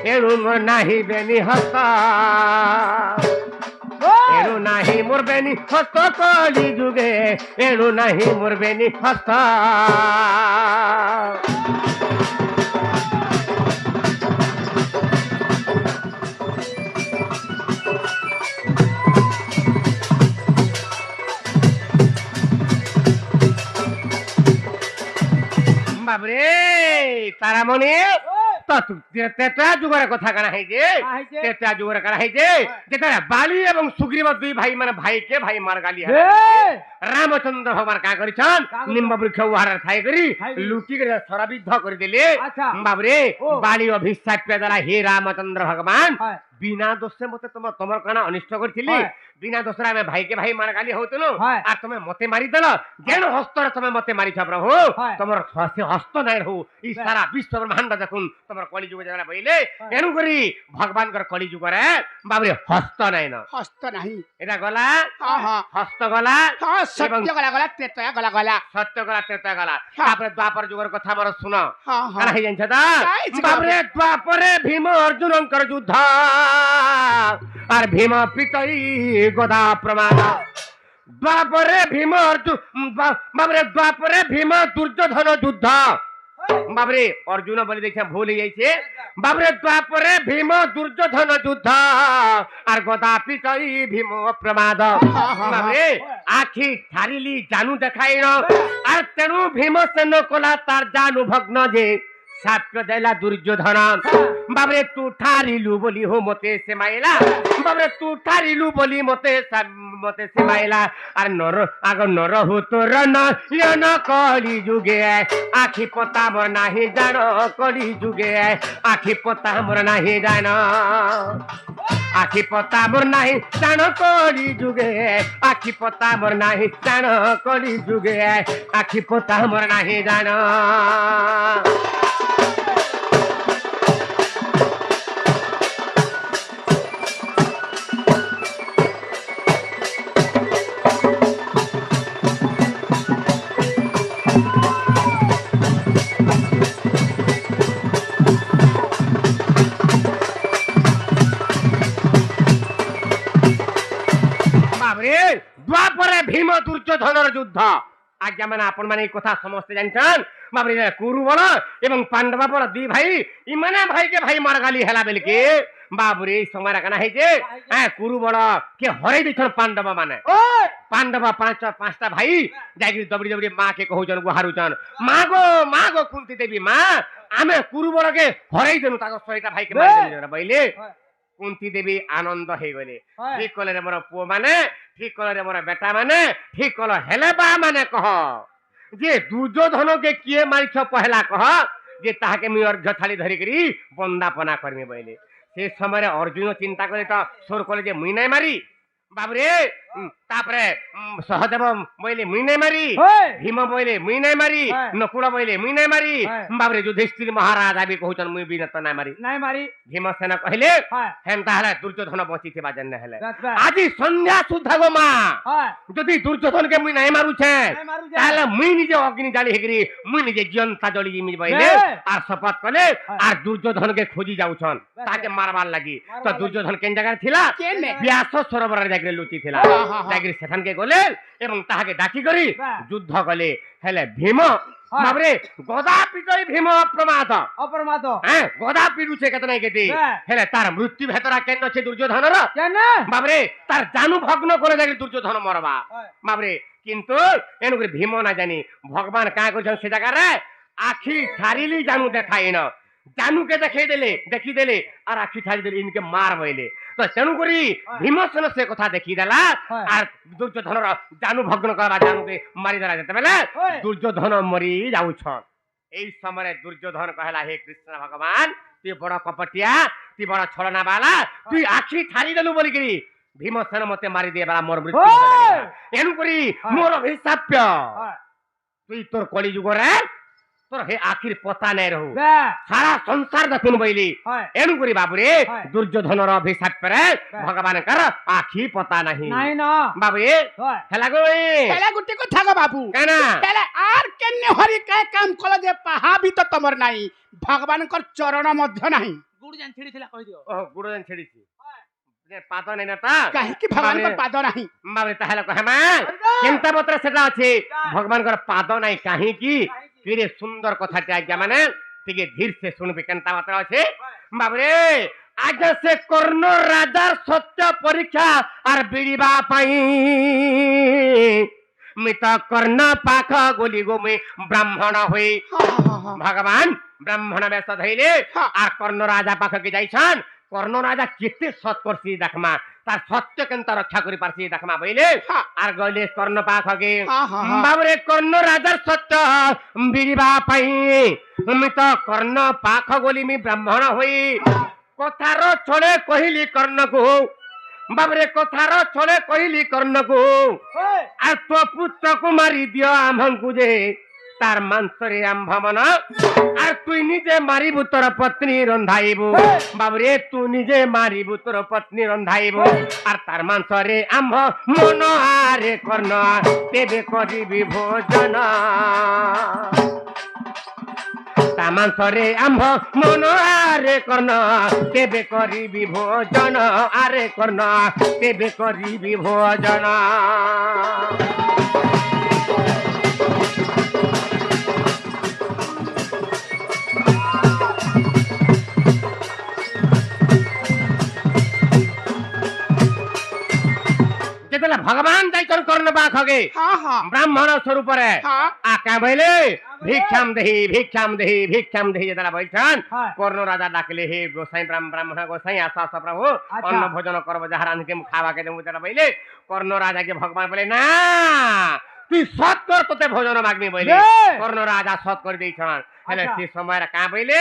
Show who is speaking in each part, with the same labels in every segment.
Speaker 1: এড়ু মোর নাহি বেনি হস্ত এড়ু নাহি মোর বেনি হস্ত কলি যুগে এড়ু নাহি মোর বেনি হস্ত বাবরে তারামণি তেতরা যুগের কথা কানা হয়েছে তেতরা যুগের কানা হয়েছে যেটা বালি এবং সুগ্রীব দুই ভাই মানে ভাইকে ভাই মার গালি রামচন্দ্র ভগবান কা করেছেন নিম্ব বৃক্ষ উহার ঠাই করি লুটি করে সরাবিদ্ধ করে দিলে বাবরে বালি অভিশাপ দ্বারা হে রামচন্দ্র ভগবান বিনা দোষে মতে তোমার কানা অনিষ্ট করছিলি বিনা দোষরে আমি ভাইকে ভাই মার গালি হউতল আর তুমি মতে মারি দেল যেন হস্তরে তুমি মতে মারিছ প্রভু তোমার হস্ত নাই রহু ই সারা বিশ্ব ব্রহ্মাণ্ড দেখুন তোমার কলিযুগ যারা বইলে এনু করি ভগবানকর কলিযুগরে বাবরে হস্ত নাই না
Speaker 2: হস্ত নাই
Speaker 1: এটা গলা হস্ত গলা
Speaker 2: সত্য গলা গলা ত্রেতয়া গলা গলা
Speaker 1: সত্য গলা ত্রেতয়া গলা তারপরে দ্বাপর যুগের কথা আমার শুনো কানা হই জানছ তা বাবরে দ্বাপরে ভীম অর্জুনঙ্কর যুদ্ধ আর ভীম পিতই গদা প্রমাদ দ্বাপরে ভীম বাবরে দ্বাপরে ভীম দুর্যোধন যুদ্ধ বাবরে অর্জুন বলে দেখে ভুল হয়ে যাইছে বাবরে দ্বাপরে ভীম দুর্যোধন যুদ্ধ আর গদা পিতই ভীম প্রমাদ বাবরে আখি ছাড়িলি জানু দেখাইন আর তেণু ভীমসেন কলা তার জানু ভগ্ন যে সাপ্য দেলা দুর্যোধন বাবরে তু ঠারিলু বলি হো মতে সে মাইলা বাবরে তু ঠারিলু বলি মতে সে মাইলা আর নর আগ নর হো তোর নয়ন কলি যুগে আখি পতা মর নাহি জান কলি যুগে আখি পতা মর নাহি জান আখি পতা মর নাহি জান কলি যুগে আখি পতা মর নাহি জান কলি যুগে আখি পতা মর নাহি জান দ্বাপরে ভীম দুর্যোধনের যুদ্ধ আজ্ঞা মানে আপন মানে এই কথা সমস্ত জানছেন বাবরে কুরু বল এবং পাণ্ডব বল দুই ভাই ইমানে ভাইকে ভাই মার গালি হেলা বেলকে বাবরে এই সময় রাখানা হয়েছে হ্যাঁ কুরু বল কে হরাই দিচ্ছেন পাণ্ডব মানে পাণ্ডব পাঁচটা ভাই যাই দবড়ি দবড়ি মা কে কহুছন গুহারুছন মা গো কুন্তি দেবী মা আমি কুরু বলকে হরাই দেনু তাকে শহেটা ভাইকে মারি দেনু বইলে কুন্তি দেবী আনন্দ হয়ে গলে ঠিক কলে রে মোর পুଅ মানে ঠিক কলে রে মোর বেটা মানে ঠিক কল হেলে বা মানে কহ যে দুর্যোধনকে কিয়ে মারিছ পহলা কহ যে তাহাকে মুই অর্ঘ্য থালি ধরিকি বন্দাপনা করমি বইলে সে সময় অর্জুন চিন্তা করে তো সোর কলে যে মুই নাই মারি বাবরে তারপরে সহদেব বইলে মুই নাই মারি ভীম বইলে মুই নাই মারি নকুল বইলে মুই নাই মারি বাবরে যুধিষ্ঠির মহারাজ আবি কহুছন মুই বিনত নাই মারি ভীমসেন কহিলে হেন তাহলে দুর্যোধন বচিথিবা জন্য হেলে আজি সন্ধ্যা সুদ্ধা গো মা যদি দুর্যোধনকে মুই নাই মারুছে তাহলে মুই নিজে অগ্নি জালি হেগরি মুই নিজে জিয়ন্তা জলি জিমি বইলে আর শপথ কলে আর দুর্যোধনকে খুঁজি যাউছন তাকে মারবার লাগি তো দুর্যোধন কেন জায়গায় ছিলা ব্যাস সরোবরের জায়গায় লুচি ছিলা জায়গায় সেখানকে গলে এবং তাহাকে ডাকি করি যুদ্ধ কলে হেলে ভীম বাবরে গদা পিটই ভীম অপ্রমাদ হ্যাঁ গদা পিটুছে কেত নাই কেতে হেলে তার মৃত্যু ভেতরা কেন আছে দুর্যোধনর বাবরে তার জানু ভগ্ন করে দেখি দুর্যোধন মরবা বাবরে কিন্তু এনু করে ভীম না জানি ভগবান কা করছেন সে জায়গায় আখি ছাড়িলি জানু দেখাই না জানুকে দেখি দেলে আর আখি ছাড়ি দেলে ইনকে মার বইলে তো তেণু করি ভীমসেন সে কথা দেখি দেলা আর দুর্যোধনর জানু ভগ্ন করা জানুকে মারি দেলা যেতে বেলে দুর্যোধন মরি যাউছন এই সময় দুর্যোধন কহলা হে কৃষ্ণ ভগবান তুই বড় কপটিয়া তুই বড় ছলনা বালা তুই আখি ছাড়ি দেলু বলিকি ভীমসেন মতে মারি দিয়ে বেলা মোর মৃত্যু এনু করি মোর অভিশাপ্য তুই তোর কলিযুগরে তোর হে আখির পতা নাই রহু সারা সংসার দেখুন বইলি এনু করি বাবুরে দুর্যোধনর অভিশাপ করে ভগবান কর আখি পতা নাহি বাবুরে হেলা গো
Speaker 2: হেলা গুটি কথা গো বাবু
Speaker 1: কেনা
Speaker 2: হেলা আর কেনে হরি কে কাম কল যে পাহা বি তো তোমার নাই ভগবানকর চরণ মধ্য নাই
Speaker 3: ଗୁଡ ଜାଣି ଛିଡିଥିଲା କହିଦିଅ
Speaker 1: ଓ ଗୁଡ ଯେନ୍ ଛିଡ଼ିଛି ପାଦ ନାଇଁ ନା ତା
Speaker 2: କାହିଁକି ଭଗବାନଙ୍କର ପାଦ ନାହିଁ
Speaker 1: ବାବରେ ତାହେଲେ କହେମା କେନ୍ତା ପତ୍ର ସେଟା ଅଛି ଭଗବାନଙ୍କର ପାଦ ନାହିଁ କାହିଁକି କେଡେ ସୁନ୍ଦର କଥାଟେ ଆଜ୍ଞା ମାନେ ଟିକେ ଧୀର ସେ ଶୁଣିବେ କେନ୍ତା ପତ୍ର ଅଛି ବାବରେ ଆଜ୍ଞା ସେ କର୍ଣ୍ଣ ରାଜାର ସତ୍ୟ ପରୀକ୍ଷା ଆର ବିଡ଼ିବା ପାଇଁ ମିତ କର୍ଣ୍ଣ ପାଖ ଗୋଲି ଗୋମି ବ୍ରାହ୍ମଣ ହୋଇ ଭଗବାନ ବ୍ରାହ୍ମଣ ବେଶ ଧଇଲେ আর কর্ণ রাজা পাখকে যাইছন কর্ণ রাজা কেতে সৎ করছি দেখমা তার সত্য কেনতা রক্ষা করি পারছি দেখমা বইলে আর গইলে কর্ণ পাখকে বাবরে কর্ণ রাজার সত্য বিড়িবা পাই আমি তো কর্ণ পাখ গলি মি ব্রাহ্মণ হই কথার ছড়ে কহিলি কর্ণকু বাবরে কথার ছড়ে কহিলি কর্ণকু আর তো পুত্রকু মারি দিও আমহঙ্কু যে তার মাংসরে আম্ভ মন আর তুই নিজে মারিবু তোর পত্নী রন্ধাইবু বাবরে তুই নিজে মারিবু তোর পত্নী রন্ধাইবু আর তার মাংসরে আম্ভ মন আরে কর্ণ তেবে করিবি ভোজন তা মাংসরে আম্ভ মন আরে কর্ণ তেবে করিবি ভোজন আরে কর্ণ তেবে করিবি ভোজন যেতলে ভগবান যাইছন কর্ণ পাখকে ব্রাহ্মণ স্বরূপরে আকা বইলে ভিক্ষাম দেহি যেতলে বলছেন কর্ণ রাজা ডাকলে হে গোসাই ব্রাহ্মণ গোসাই আস আস প্রভু অন্ন ভোজন করব যাহা রাঁধিকে খাওয়াকে দেবো যেটা বইলে কর্ণ রাজাকে ভগবান বলে না তুই সৎ কর তোতে ভোজন মাগবি বইলে কর্ণ রাজা সৎ করে দিয়েছন হেলে সে সময় কা বইলে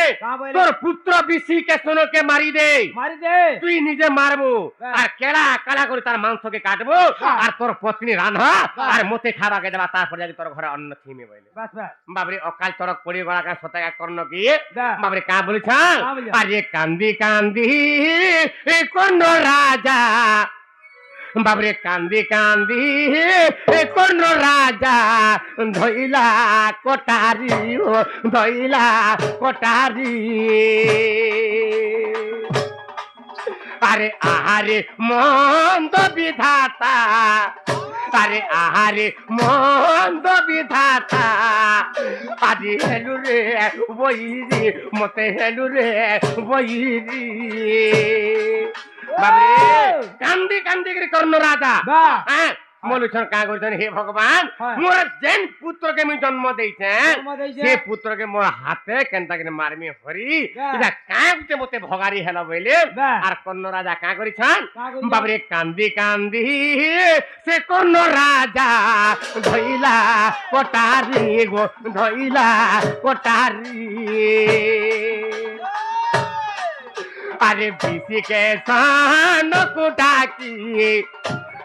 Speaker 1: তোর পুত্র বিশিকেশনকে মারি দে তুই নিজে মারবো আর কেড়া কালা করে তার মাংসকে কাটবো আর তোর পত্নী রান্ধা আর মতে খাবাকে দেবা তারপরে যাকে তোর ঘরে অন্ন থিমে বইলে বাবরে অকাল চরক পড়ি গড়া কা সতাকা কর্ণ কি বাবরে কা বলছান আরে কান্দি কান্দি কর্ণ রাজা বাবরে কান্দি কান্দি কর্ণ রাজা ধইলা কটারি ধইলা কটারি আরে আহারে মন্দ বিধাতা আরে আহারে মন্দ বিধাতা আজি হেলু রে বইরি মতে হেলু রে বইরি বাবরে কান্দি কান্দি করে কর্ণ রাজা হ্যাঁ বলুছন কা করছেন হে ভগবান মোর যেন পুত্রকে আমি জন্ম দেইছেন সে পুত্রকে মোর হাতে কেনতা করে মারমি হরি এটা কাঁকতে মতে ভগারি হেলা বইলে আর কর্ণ রাজা কা করিছন বাবরে কান্দি কান্দি সে কর্ণ রাজা ধইলা কটারি গো ধইলা কটারি আরে বিশিকে সান কোটাকি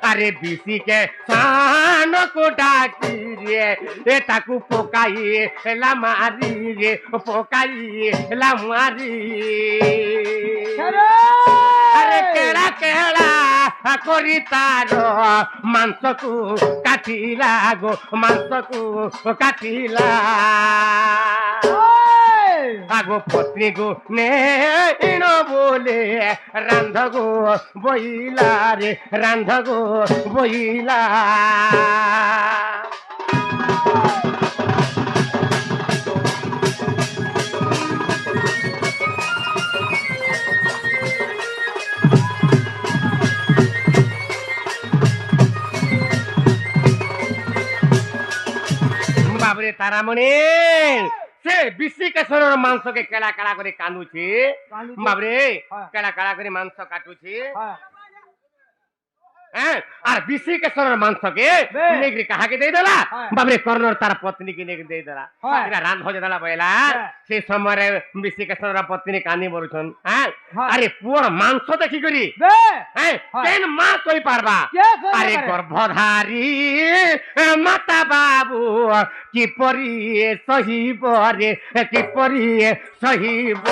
Speaker 1: আরে বিশিকে সান কোটাকি রে এ তাকু পোকাই হেলা মারি রে পোকাই হেলা মারি আরে কেড়া কেড়া করি তার মাংসকু কাটিলা গো মাংসকু কাটিলা আগো পত্নী গো নে বলে রান্ধ গো বইলা রে রান্ধ গো বইলা বাবরে তারামণি সে বিশিকেশনের মাংসকে কেলা কেলা করে কাঁদুছি বাবরে কেলা কেলা করে মাংস কাটুছি হ্যাঁ আর বিশিকেশনের মাংসকে নেগরি কাহাকে দিয়ে দেলা বাবরে কর্ণর তার পত্নীকে নেগরি দিয়ে দেলা এটা রান্ধ হয়ে দেলা বইলা সেই সময় বিশিকেশনের পত্নী কান্দি বলছেন হ্যাঁ আরে পুয়ার মাংস দেখি করি হ্যাঁ কেন মাছ হই পারবা আরে গর্ভধারী মাতা বাবু কিপরি সহিব রে কিপরি সহিব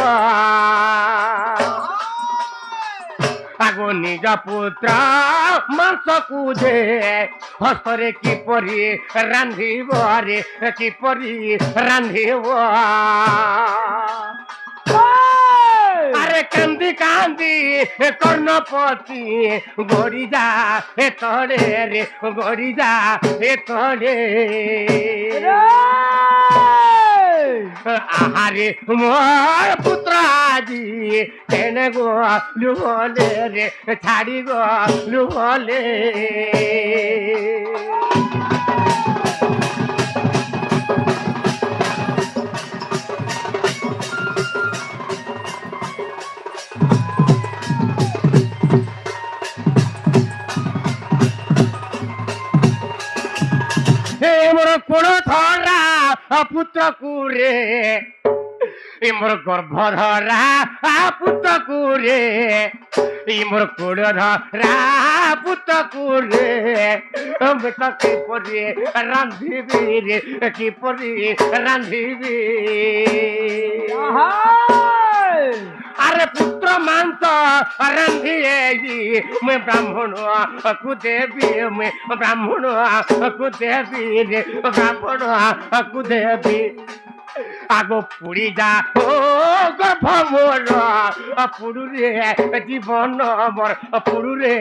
Speaker 1: আগো নিজ পুত্র মাংস কুজে হস্তরে কিপরি রান্ধিব রে কিপরি রান্ধিব আরে কান্দি কর্ণপতি গড়ি যা হে তলে রে গড়ি যা হে তলে আহারে মোর পুত্র আজি কেনে গো লুহলে রে ছাড়ি গো লুহলে হে মোর কোন ধরা পুত্র কুরে মোর গর্ভ ধরা পুত্র কুরে মোর কোন ধরা পুত্র কুরে কিপরি রান্ধিবি রে কিপরি রান্ধিবি আরে পুত্র মাংস রান্ধিয়ে মুই ব্রাহ্মণ কু দেবি মুই ব্রাহ্মণ কু দেবি রে ব্রাহ্মণ কু দেবি আগ পুড়ি যা ও গর্ভ মোর পুরু রে জীবন মোর পুরু রে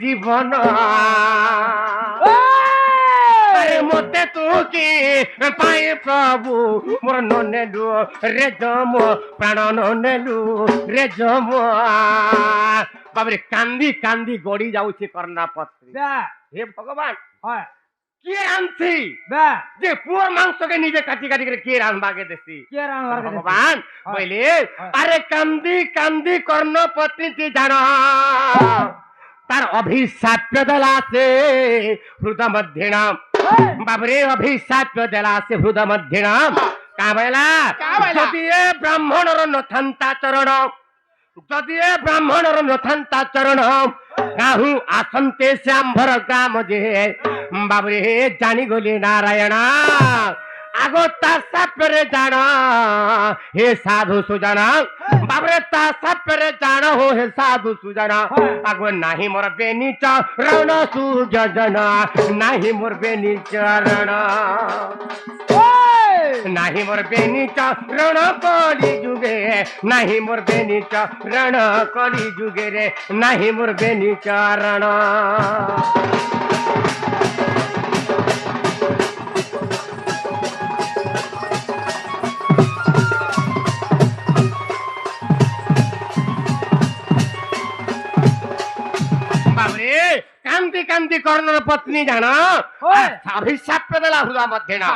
Speaker 1: জীবন মতে তু কি পাই প্রভু মোর ননেলু রে জম প্রাণ ননেলু রে জম বাবরে কান্দি কান্দি গড়ি যাଉଛି কর্ণাপত্রী হে ভগবান কে আনছি যে পুয়ার মাংসকে নিজে কাটি কাটি করে কে রানবাকে দেছি ভগবান বলে আরে কান্দি কান্দি কর্ণপত্নী তুই জানো তার অভিশাপ দেলা আছে হৃদয় মধ্যে নাম বাবরে অভিশাপ দেলা আছে হৃদয় মধ্যে নাম কাবেলা যদি এ ব্রাহ্মণর নথান্তা চরণ যদি এ ব্রাহ্মণর নথান্তা চরণ কাহু আসন্তে শ্যাম্ভর গ্রাম যে বাবরে জানি গলি নারায়ণ আগো তা সাপরে জান হে সাধু সুজানা বাবরে তা সাপরে জান হো হে সাধু সুজানা আগো নাহি মোর বেনি চরণ সুজনা নাহি মোর বেনি চরণ নাহি মোর বেনি চরণ কলি যুগে নাহি মোর বেনি চরণ কলি যুগে রে নাহি মোর বেনি চরণ কান্তি কান্তি কর্ণর পত্নী জানা অভিশাপ দেলা হৃদয় মধ্যে না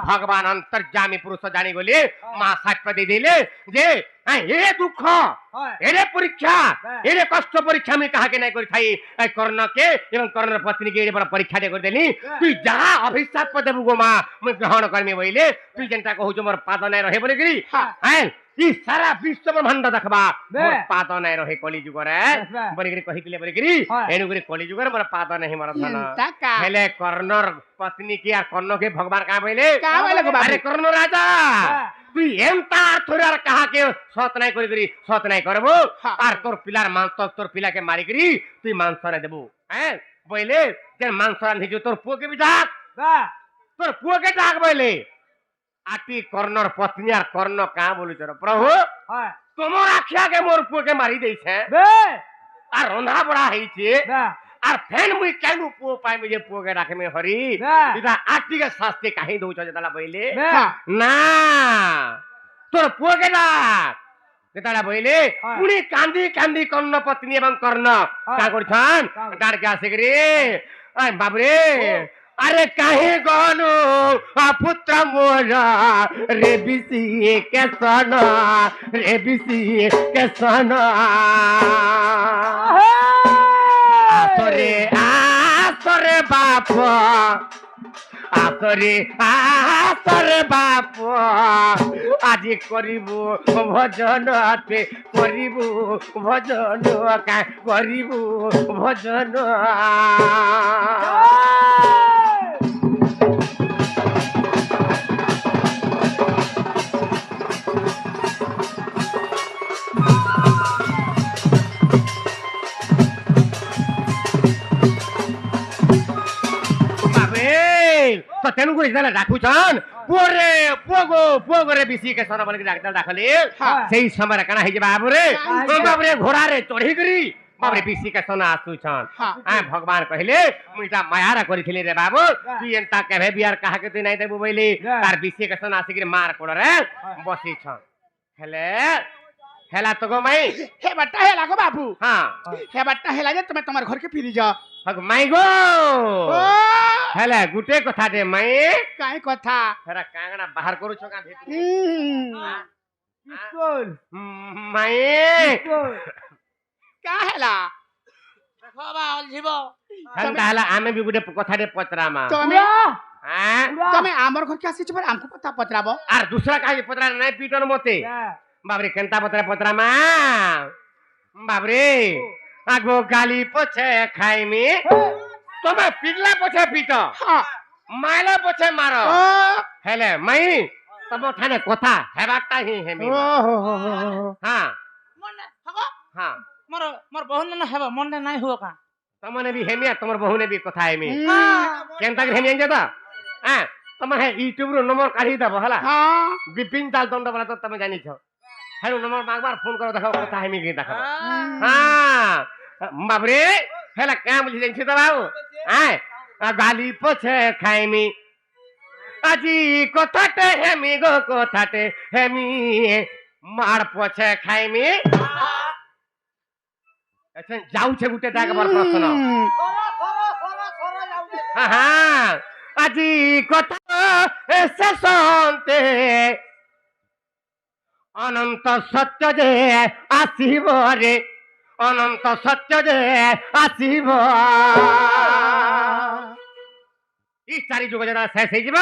Speaker 1: ভগবান অন্তর্যামী পুরুষ জানি বলে মা সাপ দিলে যে এ দুঃখ এরে পরীক্ষা এরে কষ্ট পরীক্ষা আমি কাহাকে নাই করি থাই কর্ণকে এবং কর্ণর পত্নীকে এরে বড় পরীক্ষা দিয়ে করে দেলি তুই যাহা অভিশাপ দেবু গো মা মুই গ্রহণ করমি বইলে তুই যেটা কহুছ মোর পাদ নাই রহে বলে গিরি হ্যাঁ ই সারা বিশ্ব ব্রহ্মাণ্ড দেখবা মোর পাদ নাই রহে কলি যুগরে বলি গিরি কহিতলে বলি গিরি এনু গিরি কলি যুগরে মোর পাদ নাই মোর ধন হেলে কর্ণর পত্নী কি আর কর্ণকে ভগবান কা বইলে আরে কর্ণ রাজা তুই এমতা থরে আর কাহাকে সত নাই করি সত নাই করব আর তোর পিলার মাংস তোর পিলাকে মারি করি তুই মাংস না দেবু হ্যাঁ বইলে যে মাংস রাঁধিছু তোর পুকে বি ডাক তোর পুকে ডাক বইলে আটি কর্ণর পত্নী আর কর্ণ কা বলিছ প্রভু তোমার আখিয়াকে মোর পুকে মারি দেইছে আর রন্ধা বড়া হইছে আর ফেন মুই কেন পুও পাইমি যে পুকে ডাকমে হরি এটা আটিকে শাস্তি কাহি দউছ যেতালা বইলে না তোর পুকে ডাক যেতালা বইলে পুনি কান্দি কান্দি কর্ণ পত্নী এবং কর্ণ কা করছান ডারকে আসে রে আই বাবরে আরে কাহে গনু পুত্র মোরা রে বিসি কেসন রে বিসি কেসন আসরে আসরে বাপ আসরে আসরে বাপ আজি করিবু ভজন করিবু ভজন করিবু ভজন তো তেণু করে ডাকুছন পুরে পুগরে বিসি কে সরা বলি ডাক্তার ডাকলে সেই সময় কানা হই বাবুরে বাবুরে ঘোড়ারে চড়ি করি বাবুরে বিসি কে সোনা আসুছন হ্যাঁ ভগবান কহিলে মুইটা মায়ারা করিছিলি রে বাবু তুই এন্তা কেবে বিয়ার কাহাকে তুই নাই দেবু বইলি তার বিসি কে সোনা আসিকি মার কোড়রে বসিছন হেলে হেলা তো গো মাই
Speaker 2: হেবারটা হেলা গো বাবু
Speaker 1: হ্যাঁ
Speaker 2: হেবারটা হেলা যে তুমি তোমার ঘরকে ফিরি যাও
Speaker 1: হগ মাই গো হেলে গুটে কথা দে মাই
Speaker 2: কাই কথা
Speaker 1: হেরা কাংড়া বাহার করুছ কা ভিতর
Speaker 2: পিস্তল
Speaker 1: মাই
Speaker 2: কা হেলা
Speaker 3: দেখো বা অলঝিব
Speaker 1: তাহলে আমি বি গুটে কথা দে পচরামা
Speaker 2: তুমি
Speaker 1: হ্যাঁ
Speaker 2: তুমি আমার ঘরকে আসিছ পর আমকো কথা পচরাব
Speaker 1: আর दूसरा কাহি পচরা নাই পিটন মতে বাবরে কেনতা পচরা পচরামা বাবরে আগো গালি পছে খাইমি তুমি পিগলা পছে পিট
Speaker 2: হ্যাঁ
Speaker 1: মাইলা পছে মার
Speaker 2: ও
Speaker 1: হেলে মাই তব থানে কথা হেবাটা হি হেমি হ্যাঁ
Speaker 3: মনে হগো
Speaker 1: হ্যাঁ
Speaker 3: মোর বহুন মনে হেব মনে নাই হুও কা
Speaker 1: তমনে বি হেমিয়া তোমার বহুনে বি কথা হেমি কেনতা হেমি আনজা হ্যাঁ তোমার হে ইউটিউব র নম্বর কাঢ়ি দব হলা
Speaker 2: হ্যাঁ
Speaker 1: বিপিন তাল দণ্ড বলা তো তুমি জানিছ হেরু নম্বর বারবার ফোন করো দেখো কথা হেমি কি দেখো হ্যাঁ বাবরে হেলা কে বুঝি জানিছ তো বাবু হ্যাঁ গালি পছে খাইমি আজি কথাতে হেমি গো কথাতে হেমি মার পছে খাইমি আচ্ছা যাউছে গুটে একবার প্রশ্ন হ্যাঁ আজি কথা শেষন্তে অনন্ত সত্য যে আসিব রে অনন্ত সত্য যে আসিব এই চারি যুগ যেটা শেষ হয়ে যাব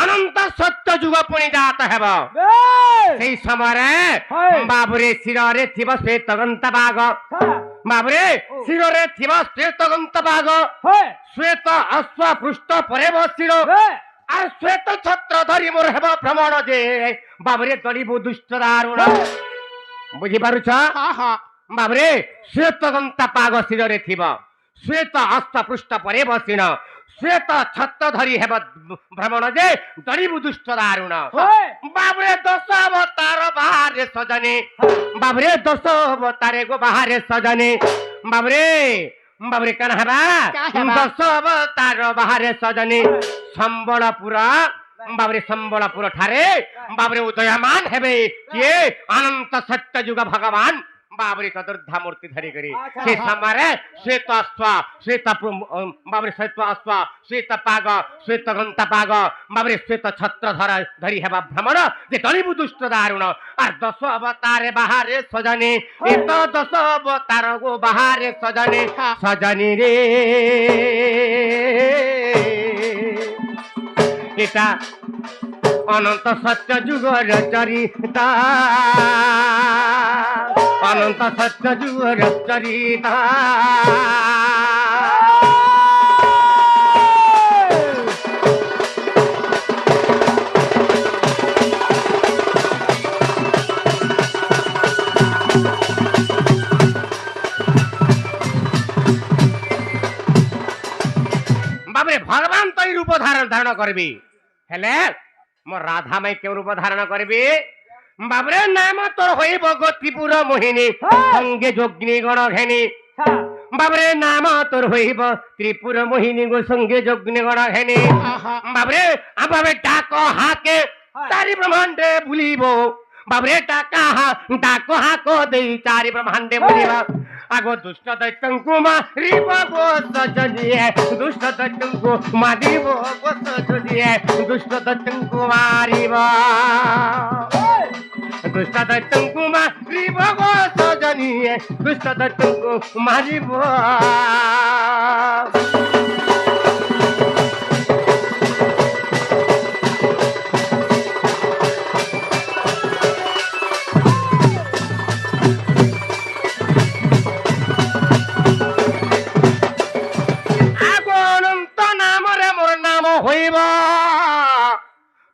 Speaker 1: অনন্ত সত্য যুগ পুଣି জাত ହେବ সেই সমୟରେ বাবুরে শিরে থিব শ্বেতগন্ত বাঘ বাবুরে শিরে থিব শ্বেতগন্ত বাঘ শ্বেত অশ্ব পৃষ্ঠ পরে বসিল আর শ্বেত ছত্র ধরি মোর ହେବ ভ্রমণ যে বাবুরে দলিব দুষ্ট দারুণ বুঝি পাରୁଛ
Speaker 2: হ্যাঁ হ্যাঁ
Speaker 1: বাবুরে শ্বেতগন্ত বাঘ শিরে থিব শ্বেত অশ্ব পৃষ্ঠ পরে বসিল শ্বেত ছত্র ধরি ହେବ ভ্রমণ যে দলিব দুষ্ট দারুণ বাবুরে দশ অবতার বাহারে সজনে বাবুরে দশ অবতারে গো বাহারে সজনে বাবুরে বাবুরে কেন হেবা দশ অবতার বাহারে সজনে সম্বলপুর বাবুরে সম্বলপুর ঠারে বাবুরে উদয়মান হেবে কিଏ ଅନନ୍ତ ସତ୍ୟ ଯୁଗ ଭଗବାନ ବାବରି ଚତୁର୍ଦ୍ଧା ମୂର୍ତ୍ତି ଧରି କରି ସେ ସମୟରେ ଶ୍ଵେତ ଅଶ୍ଵ ଶ୍ଵେତ ବାବରି ଶ୍ଵେତ ଅଶ୍ଵ ଶ୍ଵେତ ପାଗ ଶ୍ଵେତ ଘଣ୍ଟା ପାଗ ବାବରି ଶ୍ଵେତ ଛତ୍ର ଧରି ହେବା ଭ୍ରମଣ ଯେ ଦଳିବୁ ଦୁଷ୍ଟ ଦାରୁଣ আর দশ অবতারে বাহারে সজনে এ তো দশ অবতার গো বাহারে সজনে সজনি রে এটা অনন্ত সত্য যুগর চরিতা অনন্ত সত্য যুগর চরিতা বাবরে ভগবান তো এই রূপ ধারণ করবি হেলে মোর রাধা মাই কেউ রূপ ধারণ করবি বাবরে নাম তোর হইব গো ত্রিপুর মোহিনী সঙ্গে যোগিনী গণ ঘেনী বাবরে নাম তোর হইব ত্রিপুর মোহিনী গো সঙ্গে যোগিনী গণ ঘেনী বাবরে আবাবে ডাক হাকে চারি ব্রহ্মাণ্ডে বুলিব বাবরে ডাক হাক দেই চারি ব্রহ্মাণ্ডে বুলিব আগো দুষ্ট দৈত্যঙ্কু মারিব গো সজনিয়ে দুষ্ট দৈত্যঙ্কু মারিব গো সজনিয়ে দুষ্ট দৈত্যঙ্কু মারিব দুষ্ট দৈত্যঙ্কু মারিব গো সজনিয়ে দুষ্ট দৈত্যঙ্কু মারিব হইব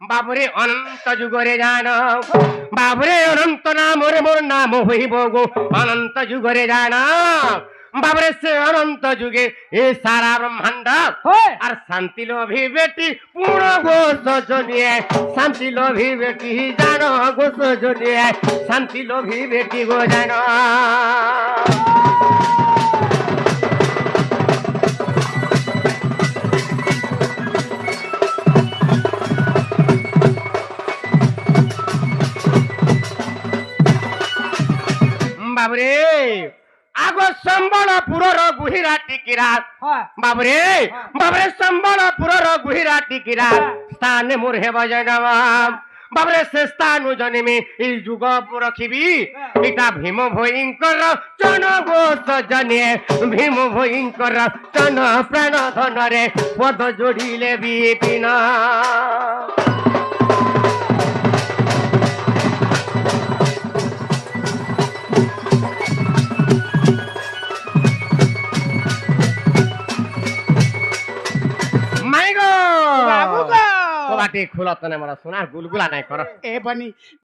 Speaker 1: বাবুরে অনন্ত যুগরে জান বাবুরে অনন্ত নামরে মোর নাম হইব গো অনন্ত যুগরে জান বাবরে সে অনন্ত যুগে এ সারা ব্রহ্মাণ্ড
Speaker 2: হয়
Speaker 1: আর শান্তি লোভী বেটি পূর্ণ গোষ জনিয়ে শান্তি লোভী বেটি জানো গোষ জনিয়ে শান্তি লোভী বেটি গো জানো বাবরে আগ সম্বলপুরর গুহিরা টিকিরাত
Speaker 2: হয়
Speaker 1: বাবরে বাবরে সম্বলপুরর গুহিরা টিকিরাত স্থানে মোর হেব জনম বাবরে সে স্থান জন্মে এই যুগ রখিবি এটা ভীম ভয়ঙ্কর চন গোষ জনে ভীম ভয়ঙ্কর চন প্রাণ ধনরে পদ যোড়িলে বিপিন মাইগো
Speaker 2: বাবু গো
Speaker 1: কবাটি খুলত না মোর সোনার গুলগুলা নাই কর
Speaker 2: এ বনি